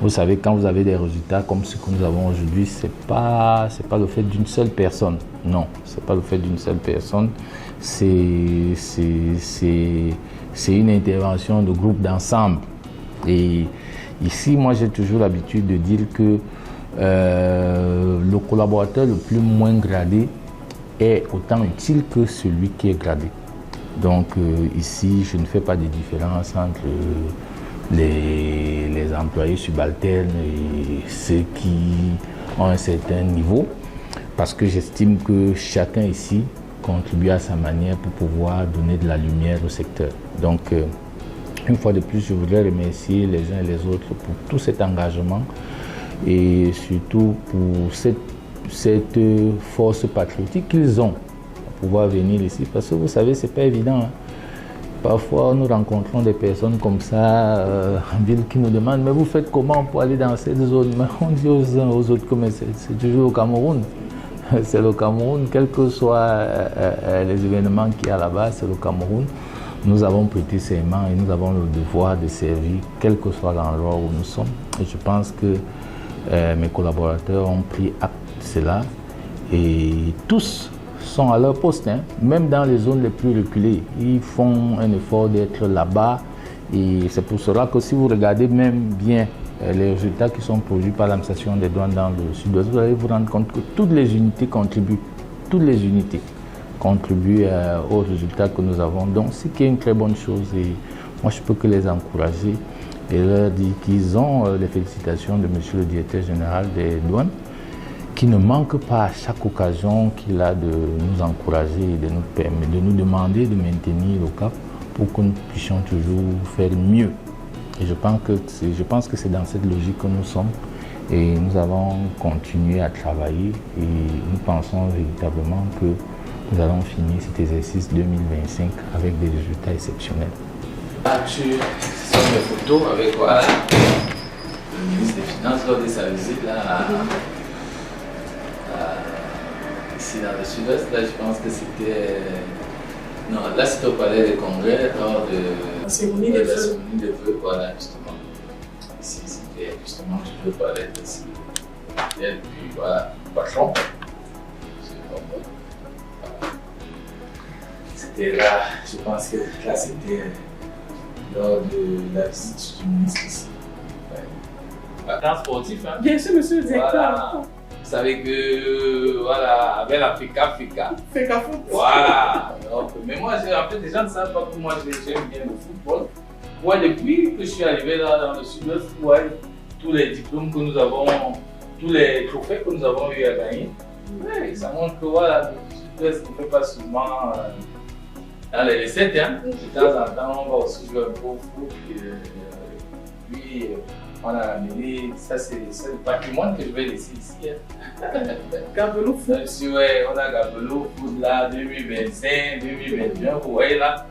Vous savez, quand vous avez des résultats comme ce que nous avons aujourd'hui, c'est pas le fait d'une seule personne. Non, c'est pas le fait d'une seule personne. C'est une intervention de groupe d'ensemble. Et ici, moi, j'ai toujours l'habitude de dire que le collaborateur le plus moins gradé est autant utile que celui qui est gradé. Donc ici, je ne fais pas de différence entre les employés subalternes et ceux qui ont un certain niveau, parce que j'estime que chacun ici contribue à sa manière pour pouvoir donner de la lumière au secteur. Donc une fois de plus, je voudrais remercier les uns et les autres pour tout cet engagement et surtout pour cette force patriotique qu'ils ont pour pouvoir venir ici, parce que vous savez, c'est pas évident, hein. Parfois, nous rencontrons des personnes comme ça en ville qui nous demandent « Mais vous faites comment pour aller dans cette zone ?» Mais on dit aux uns aux autres que c'est toujours au Cameroun. C'est le Cameroun, quels que soient les événements qu'il y a là-bas, c'est le Cameroun. Nous avons prêté serment et nous avons le devoir de servir, quel que soit l'endroit où nous sommes. Et je pense que mes collaborateurs ont pris acte de cela et tous sont à leur poste, hein. Même dans les zones les plus reculées. Ils font un effort d'être là-bas et c'est pour cela que si vous regardez même bien les résultats qui sont produits par l'administration des douanes dans le sud-ouest, vous allez vous rendre compte que toutes les unités contribuent. Toutes les unités contribuent aux résultats que nous avons. Donc, ce qui est une très bonne chose et moi je peux que les encourager et leur dire qu'ils ont les félicitations de monsieur le directeur général des douanes, qui ne manque pas à chaque occasion qu'il a de nous encourager et de nous permettre, de nous demander de maintenir le cap pour que nous puissions toujours faire mieux. Et je pense que c'est dans cette logique que nous sommes et nous avons continué à travailler et nous pensons véritablement que nous allons finir cet exercice 2025 avec des résultats exceptionnels. Là, ce sont des photos avec voilà, le ministre des Finances lors de sa visite là. Ici dans le sud-ouest, là je pense que c'était... Non, là c'était au palais des congrès lors de la cérémonie des feux. Voilà, justement. Ici c'était justement le palais de ici. Et puis voilà, patron. C'était là, je pense que là c'était lors de la visite du ministre ici. Vacances sportives, hein? Bien sûr, monsieur le directeur. Voilà. Vous savez que, voilà, avec la FECA. FECA foot. Voilà. Donc, mais moi, en fait, les gens ne savent pas que moi, j'aime bien le football. Moi, depuis que je suis arrivé là dans le sud-ouest, tous les diplômes que nous avons, tous les trophées que nous avons eu à gagner, ouais, ça montre que voilà, le sud-ouest ne fait pas souvent dans les recettes. Hein. De temps en temps, on va aussi jouer un peu au foot. Puis, on a amené, ça c'est le patrimoine que je vais laisser ici. Hein. Gabelou foot. Ouais, on a Gabelou foot là, 2025, 2021, vous voyez là.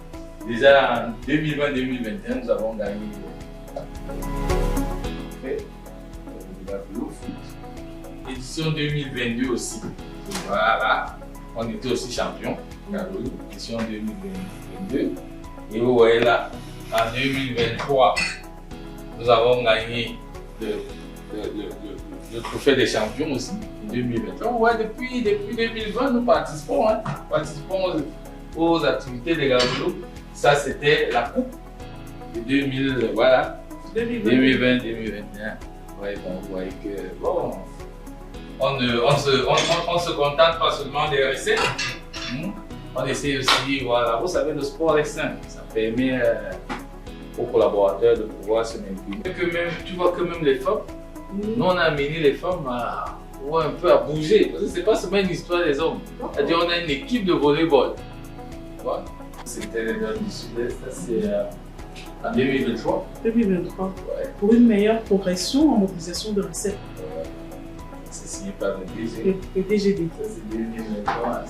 Déjà en 2020-2021, nous avons gagné le Gabelou foot. Édition 2022 aussi. Voilà, on était aussi champion. Gabelou, édition 2022. Et vous voyez là, en 2023, nous avons gagné le trophée des champions aussi en 2023. Ouais, depuis 2020, nous participons, hein, aux activités de Gabelou. Ça, c'était la coupe de 2020-2021. Ouais, donc vous voyez que bon, on se contente pas seulement des recettes. On essaie aussi, voilà, vous savez, le sport est sain. Ça permet aux collaborateurs de pouvoir se maintenir. Tu vois que même les femmes, nous on a amené les femmes un peu à bouger, parce que c'est pas seulement une histoire des hommes. C'est-à-dire on a une équipe de volleyball. Voilà. C'était les Jeunes du Sud-Est, c'est en 2023. 2023. Ouais. Pour une meilleure progression en mobilisation de recettes. C'est signé par le DG. Le DGD. Ça c'est 2023,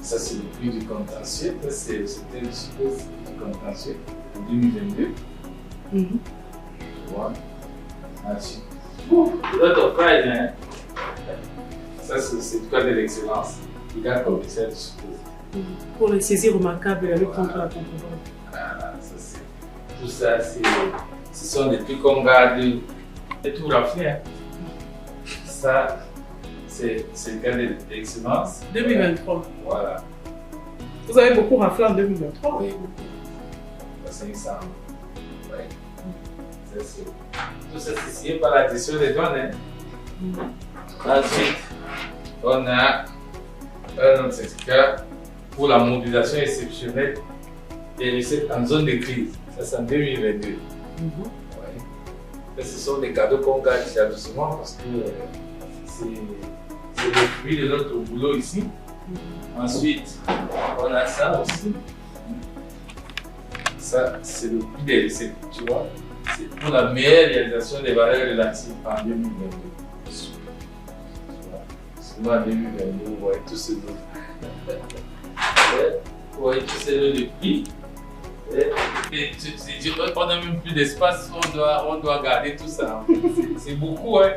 ça c'est le prix du contentieux, c'était le Sud-Est du contentieux en 2022. Tu vois, ensuite, l'autre prize, hein. Ça c'est du cas de l'excellence, il y a commissaire du Sud-Est. Pour les saisies remarquables et la lutte contre la contrebande. Voilà, tout ça Ce sont des trucs qu'on garde et tout raflé. Hein. Ça, c'est le cas d'excellence. 2023. Voilà. Vous avez beaucoup raflé en 2023? Oui, beaucoup. 500. Oui. Tout ça, c'est signé par la gestion des douanes. Hein. Ensuite, on a un autre certificat pour la mobilisation exceptionnelle des recettes en zone de crise. Ça, c'est en 2022. Ouais. Ce sont des cadeaux qu'on garde doucement parce que c'est le fruit de notre boulot ici. Ensuite, on a ça aussi. Ça, c'est le prix des recettes, tu vois. C'est pour la meilleure réalisation des valeurs relatives en 2022. Souvent en 2022, vous voyez tout ce lot. Vous voyez tout ce lot de prix. On n'a même plus d'espace, on doit garder tout ça. C'est beaucoup, hein.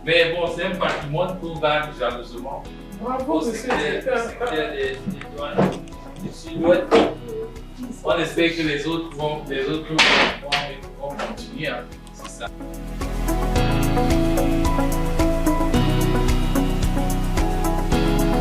Mais bon, c'est un patrimoine qu'on garde jalousement. Bravo, monsieur le secrétaire. On espère que les autres vont continuer. Hein. C'est ça.